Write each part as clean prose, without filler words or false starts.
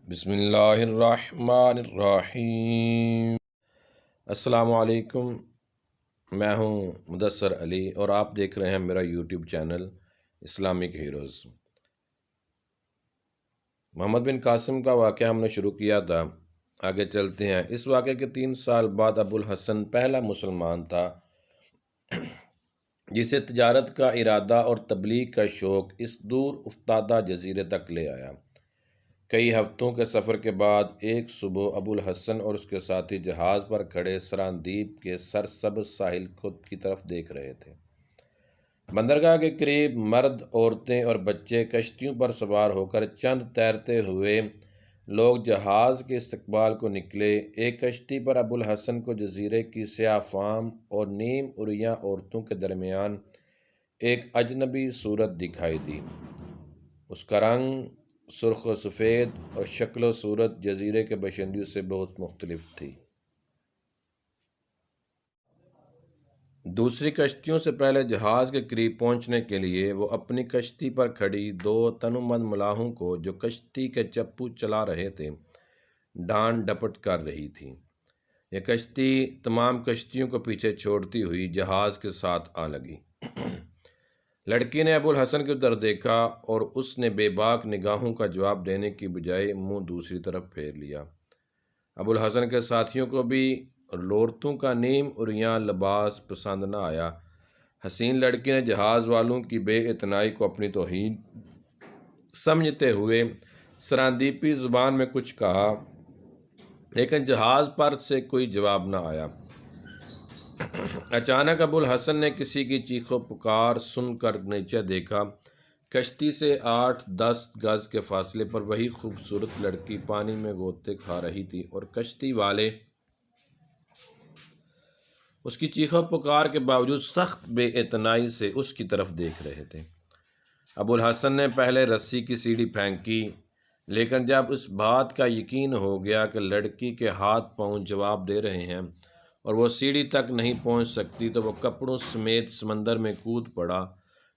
بسم اللہ الرحمن الرحیم۔ السلام علیکم، میں ہوں مدثر علی اور آپ دیکھ رہے ہیں میرا یوٹیوب چینل اسلامک ہیروز۔ محمد بن قاسم کا واقعہ ہم نے شروع کیا تھا، آگے چلتے ہیں۔ اس واقعے کے 3 سال بعد ابو الحسن پہلا مسلمان تھا جسے تجارت کا ارادہ اور تبلیغ کا شوق اس دور افتادہ جزیرے تک لے آیا۔ کئی ہفتوں کے سفر کے بعد ایک صبح ابو الحسن اور اس کے ساتھی جہاز پر کھڑے سراندیپ کے سرسبز ساحل کی طرف دیکھ رہے تھے۔ بندرگاہ کے قریب مرد، عورتیں اور بچے کشتیوں پر سوار ہو کر چند تیرتے ہوئے لوگ جہاز کے استقبال کو نکلے۔ ایک کشتی پر ابو الحسن کو جزیرے کی سیاہ فام اور نیم عریاں عورتوں کے درمیان ایک اجنبی صورت دکھائی دی۔ اس کا رنگ سرخ و سفید اور شکل و صورت جزیرے کے باشندوں سے بہت مختلف تھی۔ دوسری کشتیوں سے پہلے جہاز کے قریب پہنچنے کے لیے وہ اپنی کشتی پر کھڑی 2 تنومند ملاحوں کو جو کشتی کے چپو چلا رہے تھے ڈانٹ ڈپٹ کر رہی تھی۔ یہ کشتی تمام کشتیوں کو پیچھے چھوڑتی ہوئی جہاز کے ساتھ آ لگی۔ لڑکی نے ابو الحسن کی طرف دیکھا اور اس نے بے باک نگاہوں کا جواب دینے کی بجائے منہ دوسری طرف پھیر لیا۔ ابو الحسن کے ساتھیوں کو بھی عورتوں کا نیم عریاں لباس پسند نہ آیا۔ حسین لڑکی نے جہاز والوں کی بے اعتنائی کو اپنی توہین سمجھتے ہوئے سراندیپی زبان میں کچھ کہا، لیکن جہاز پر سے کوئی جواب نہ آیا۔ اچانک ابو الحسن نے کسی کی چیخ و پکار سن کر نیچے دیکھا۔ کشتی سے 8-10 گز کے فاصلے پر وہی خوبصورت لڑکی پانی میں غوطے کھا رہی تھی اور کشتی والے اس کی چیخ و پکار کے باوجود سخت بے اعتنائی سے اس کی طرف دیکھ رہے تھے۔ ابو الحسن نے پہلے رسی کی سیڑھی پھینکی، لیکن جب اس بات کا یقین ہو گیا کہ لڑکی کے ہاتھ پاؤں جواب دے رہے ہیں اور وہ سیڑھی تک نہیں پہنچ سکتی تو وہ کپڑوں سمیت سمندر میں کود پڑا۔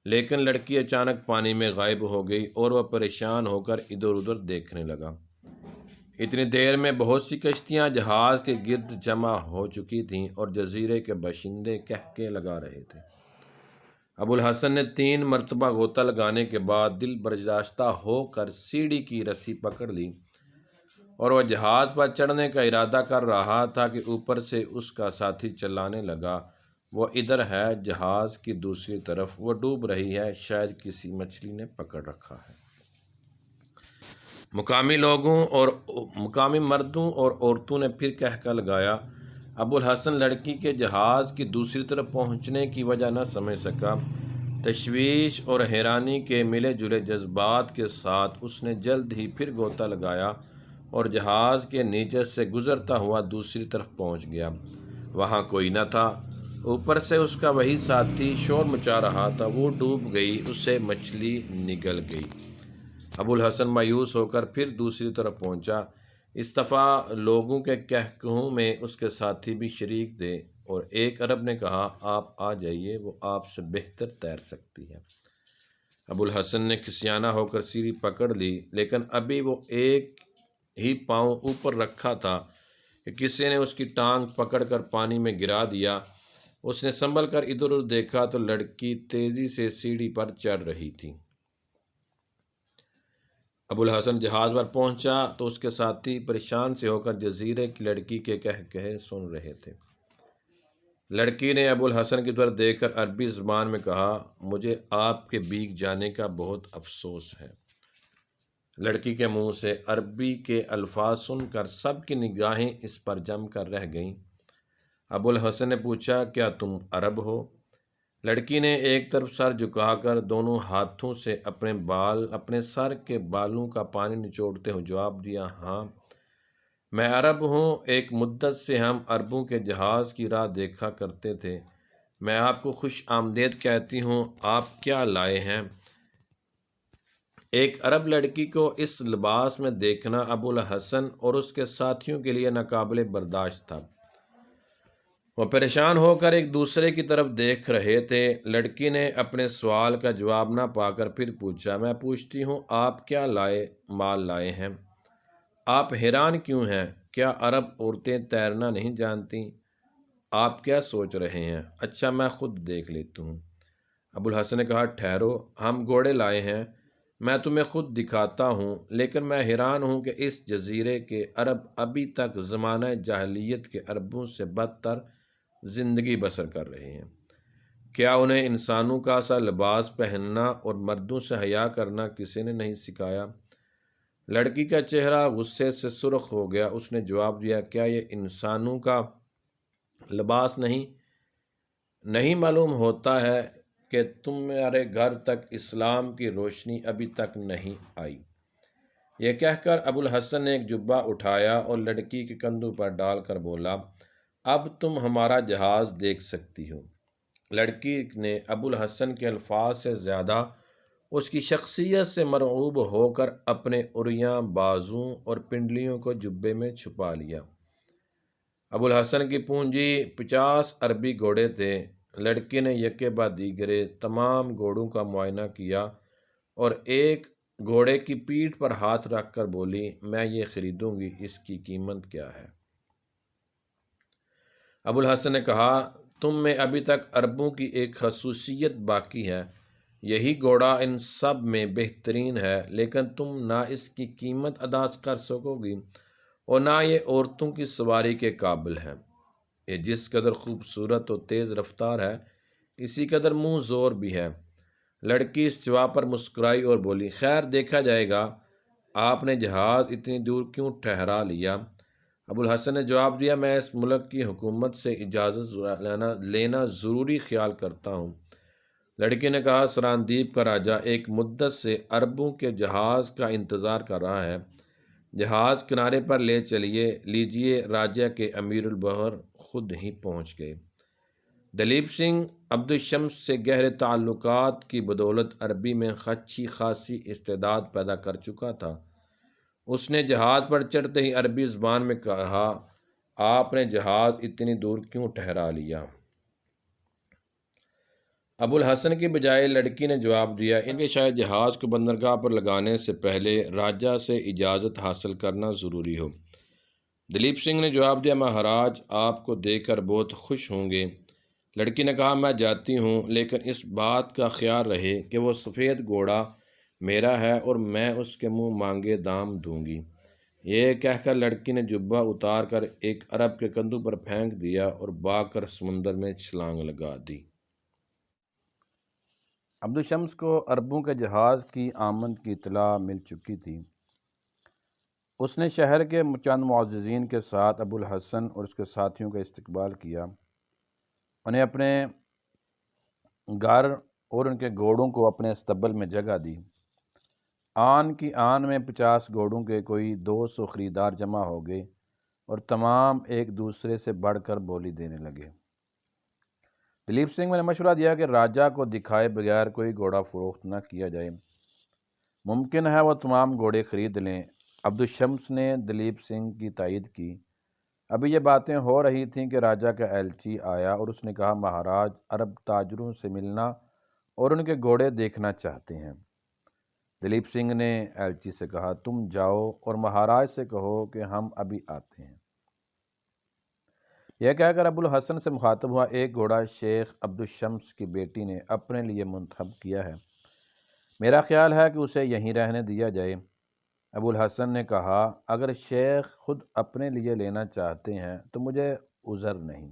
لیکن لڑکی اچانک پانی میں غائب ہو گئی اور وہ پریشان ہو کر ادھر ادھر دیکھنے لگا۔ اتنی دیر میں بہت سی کشتیاں جہاز کے گرد جمع ہو چکی تھیں اور جزیرے کے باشندے قہقہے لگا رہے تھے۔ ابو الحسن نے 3 مرتبہ غوطہ لگانے کے بعد دل برداشتہ ہو کر سیڑھی کی رسی پکڑ لی اور وہ جہاز پر چڑھنے کا ارادہ کر رہا تھا کہ اوپر سے اس کا ساتھی چلانے لگا، وہ ادھر ہے، جہاز کی دوسری طرف وہ ڈوب رہی ہے، شاید کسی مچھلی نے پکڑ رکھا ہے۔ مقامی مردوں اور عورتوں نے پھر کہکہ لگایا۔ ابو الحسن لڑکی کے جہاز کی دوسری طرف پہنچنے کی وجہ نہ سمجھ سکا۔ تشویش اور حیرانی کے ملے جلے جذبات کے ساتھ اس نے جلد ہی پھر غوطہ لگایا اور جہاز کے نیچے سے گزرتا ہوا دوسری طرف پہنچ گیا۔ وہاں کوئی نہ تھا۔ اوپر سے اس کا وہی ساتھی شور مچا رہا تھا۔ وہ ڈوب گئی، اسے مچھلی نگل گئی۔ ابو الحسن مایوس ہو کر پھر دوسری طرف پہنچا۔ اس دفعہ لوگوں کے کہکہوں میں اس کے ساتھی بھی شریک تھے اور ایک عرب نے کہا، آپ آ جائیے، وہ آپ سے بہتر تیر سکتی ہے۔ ابو الحسن نے کھسیانہ ہو کر سیڑھی پکڑ لی، لیکن ابھی وہ ایک ہی پاؤں اوپر رکھا تھا کہ کسی نے اس کی ٹانگ پکڑ کر پانی میں گرا دیا۔ اس نے سنبھل کر ادھر ادھر دیکھا تو لڑکی تیزی سے سیڑھی پر چڑھ رہی تھی۔ ابو الحسن جہاز پر پہنچا تو اس کے ساتھی پریشان سے ہو کر جزیرے کی لڑکی کے کہے سن رہے تھے۔ لڑکی نے ابو الحسن کی طرف دیکھ کر عربی زبان میں کہا، مجھے آپ کے بھیگ جانے کا بہت افسوس ہے۔ لڑکی کے منہ سے عربی کے الفاظ سن کر سب کی نگاہیں اس پر جم کر رہ گئیں۔ ابو الحسن نے پوچھا، کیا تم عرب ہو؟ لڑکی نے ایک طرف سر جھکا کر دونوں ہاتھوں سے اپنے سر کے بالوں کا پانی نچوڑتے ہوئے جواب دیا، ہاں میں عرب ہوں، ایک مدت سے ہم عربوں کے جہاز کی راہ دیکھا کرتے تھے، میں آپ کو خوش آمدید کہتی ہوں، آپ کیا لائے ہیں؟ ایک عرب لڑکی کو اس لباس میں دیکھنا ابو الحسن اور اس کے ساتھیوں کے لیے ناقابل برداشت تھا۔ وہ پریشان ہو کر ایک دوسرے کی طرف دیکھ رہے تھے۔ لڑکی نے اپنے سوال کا جواب نہ پا کر پھر پوچھا، میں پوچھتی ہوں، آپ کیا مال لائے ہیں؟ آپ حیران کیوں ہیں؟ کیا عرب عورتیں تیرنا نہیں جانتی؟ آپ کیا سوچ رہے ہیں؟ اچھا میں خود دیکھ لیتی ہوں۔ ابو الحسن نے کہا ٹھہرو، ہم گھوڑے لائے ہیں، میں تمہیں خود دکھاتا ہوں، لیکن میں حیران ہوں کہ اس جزیرے کے عرب ابھی تک زمانہ جاہلیت کے عربوں سے بدتر زندگی بسر کر رہے ہیں۔ کیا انہیں انسانوں کا سا لباس پہننا اور مردوں سے حیا کرنا کسی نے نہیں سکھایا؟ لڑکی کا چہرہ غصے سے سرخ ہو گیا۔ اس نے جواب دیا کیا یہ انسانوں کا لباس نہیں معلوم ہوتا ہے کہ تمہارے گھر تک اسلام کی روشنی ابھی تک نہیں آئی؟ یہ کہہ کر ابو الحسن نے ایک جبہ اٹھایا اور لڑکی کے کندھوں پر ڈال کر بولا اب تم ہمارا جہاز دیکھ سکتی ہو۔ لڑکی نے ابو الحسن کے الفاظ سے زیادہ اس کی شخصیت سے مرعوب ہو کر اپنے اریاں بازوں اور پنڈلیوں کو جبے میں چھپا لیا۔ ابو الحسن کی پونجی 50 عربی گھوڑے تھے۔ لڑکی نے یکے بعد دیگرے تمام گھوڑوں کا معائنہ کیا اور ایک گھوڑے کی پیٹھ پر ہاتھ رکھ کر بولی میں یہ خریدوں گی، اس کی قیمت کیا ہے؟ ابو الحسن نے کہا تم میں ابھی تک عربوں کی ایک خصوصیت باقی ہے، یہی گھوڑا ان سب میں بہترین ہے، لیکن تم نہ اس کی قیمت ادا کر سکو گی اور نہ یہ عورتوں کی سواری کے قابل ہے۔ یہ جس قدر خوبصورت و تیز رفتار ہے، اسی قدر منہ زور بھی ہے۔ لڑکی اس جواب پر مسکرائی اور بولی خیر دیکھا جائے گا، آپ نے جہاز اتنی دور کیوں ٹھہرا لیا؟ ابو الحسن نے جواب دیا میں اس ملک کی حکومت سے اجازت لینا ضروری خیال کرتا ہوں۔ لڑکی نے کہا سراندیپ کا راجہ ایک مدت سے عربوں کے جہاز کا انتظار کر رہا ہے، جہاز کنارے پر لے لیجئے۔ راجہ کے امیر البحر خود ہی پہنچ گئے۔ دلیپ سنگھ عبدالشمس سے گہرے تعلقات کی بدولت عربی میں اچھی خاصی استعداد پیدا کر چکا تھا۔ اس نے جہاز پر چڑھتے ہی عربی زبان میں کہا آپ نے جہاز اتنی دور کیوں ٹھہرا لیا؟ ابو الحسن کی بجائے لڑکی نے جواب دیا ان کے شاید جہاز کو بندرگاہ پر لگانے سے پہلے راجہ سے اجازت حاصل کرنا ضروری ہو۔ دلیپ سنگھ نے جواب دیا مہاراج آپ کو دیکھ کر بہت خوش ہوں گے۔ لڑکی نے کہا میں جاتی ہوں، لیکن اس بات کا خیال رہے کہ وہ سفید گھوڑا میرا ہے اور میں اس کے منہ مانگے دام دوں گی۔ یہ کہہ کر لڑکی نے جبہ اتار کر ایک عرب کے کندھوں پر پھینک دیا اور بھاگ کر سمندر میں چھلانگ لگا دی۔ عبدالشمس کو عربوں کے جہاز کی آمد کی اطلاع مل چکی تھی۔ اس نے شہر کے چند معززین کے ساتھ ابو الحسن اور اس کے ساتھیوں کا استقبال کیا، انہیں اپنے گھر اور ان کے گھوڑوں کو اپنے استبل میں جگہ دی۔ آن کی آن میں 50 گھوڑوں کے کوئی 200 خریدار جمع ہو گئے اور تمام ایک دوسرے سے بڑھ کر بولی دینے لگے۔ دلیپ سنگھ نے مشورہ دیا کہ راجہ کو دکھائے بغیر کوئی گھوڑا فروخت نہ کیا جائے، ممکن ہے وہ تمام گھوڑے خرید لیں۔ عبدالشمس نے دلیپ سنگھ کی تائید کی۔ ابھی یہ باتیں ہو رہی تھیں کہ راجہ کا ایلچی آیا اور اس نے کہا مہاراج عرب تاجروں سے ملنا اور ان کے گھوڑے دیکھنا چاہتے ہیں۔ دلیپ سنگھ نے ایلچی سے کہا تم جاؤ اور مہاراج سے کہو کہ ہم ابھی آتے ہیں۔ یہ کہہ کر ابو الحسن سے مخاطب ہوا ایک گھوڑا شیخ عبدالشمس کی بیٹی نے اپنے لیے منتخب کیا ہے، میرا خیال ہے کہ اسے یہیں رہنے دیا جائے۔ ابو الحسن نے کہا اگر شیخ خود اپنے لیے لینا چاہتے ہیں تو مجھے عذر نہیں،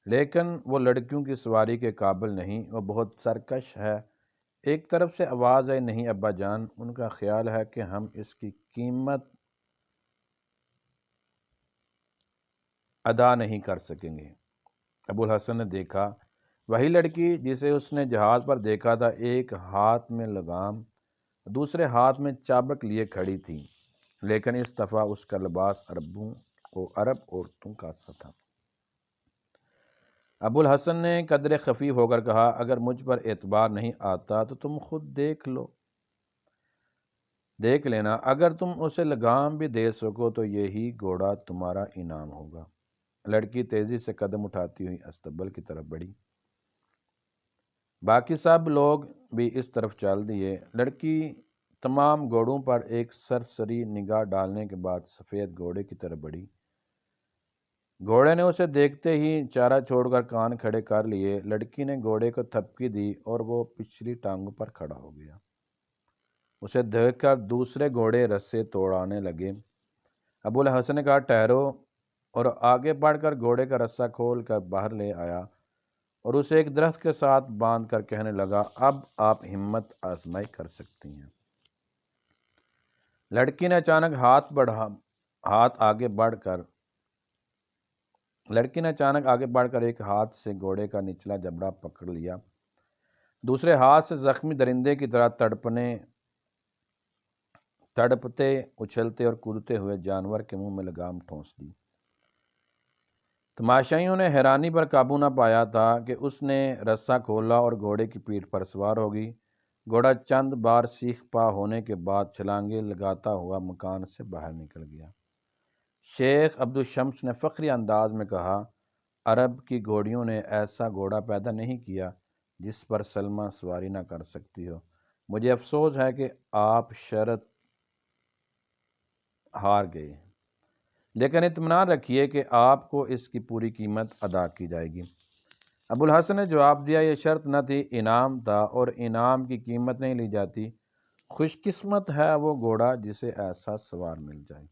لیکن وہ لڑکیوں کی سواری کے قابل نہیں، وہ بہت سرکش ہے۔ ایک طرف سے آواز آئی نہیں ابا جان، ان کا خیال ہے کہ ہم اس کی قیمت ادا نہیں کر سکیں گے۔ ابو الحسن نے دیکھا وہی لڑکی جسے اس نے جہاز پر دیکھا تھا، ایک ہاتھ میں لگام دوسرے ہاتھ میں چابک لیے کھڑی تھی، لیکن اس دفعہ اس کا لباس عرب عورتوں کا سا تھا۔ ابو الحسن نے قدر خفیف ہو کر کہا اگر مجھ پر اعتبار نہیں آتا تو تم خود دیکھ لینا، اگر تم اسے لگام بھی دے سکو تو یہی گھوڑا تمہارا انعام ہوگا۔ لڑکی تیزی سے قدم اٹھاتی ہوئی استبل کی طرف بڑھی، باقی سب لوگ بھی اس طرف چل دیے۔ لڑکی تمام گھوڑوں پر ایک سرسری نگاہ ڈالنے کے بعد سفید گھوڑے کی طرف بڑھی۔ گھوڑے نے اسے دیکھتے ہی چارہ چھوڑ کر کان کھڑے کر لیے۔ لڑکی نے گھوڑے کو تھپکی دی اور وہ پچھلی ٹانگوں پر کھڑا ہو گیا۔ اسے دیکھ کر دوسرے گھوڑے رسے توڑانے لگے۔ ابوالحسن نے کہا ٹھہرو، اور آگے بڑھ کر گھوڑے کا رسہ کھول کر باہر لے آیا اور اسے ایک درخت کے ساتھ باندھ کر کہنے لگا اب آپ ہمت آزمائی کر سکتی ہیں۔ لڑکی نے اچانک آگے بڑھ کر ایک ہاتھ سے گھوڑے کا نچلا جبڑا پکڑ لیا، دوسرے ہاتھ سے زخمی درندے کی طرح تڑپتے اچھلتے اور کودتے ہوئے جانور کے منہ میں لگام ٹھونس دی۔ تماشائیوں نے حیرانی پر قابو نہ پایا تھا کہ اس نے رسہ کھولا اور گھوڑے کی پیٹھ پر سوار ہو گئی۔ گھوڑا چند بار سیخ پا ہونے کے بعد چھلانگیں لگاتا ہوا مکان سے باہر نکل گیا۔ شیخ عبدالشمس نے فخری انداز میں کہا عرب کی گھوڑیوں نے ایسا گھوڑا پیدا نہیں کیا جس پر سلمیٰ سواری نہ کر سکتی ہو۔ مجھے افسوس ہے کہ آپ شرط ہار گئے، لیکن اطمینان رکھیے کہ آپ کو اس کی پوری قیمت ادا کی جائے گی۔ ابوالحسن نے جواب دیا یہ شرط نہ تھی، انعام تھا، اور انعام کی قیمت نہیں لی جاتی۔ خوش قسمت ہے وہ گھوڑا جسے ایسا سوار مل جائے۔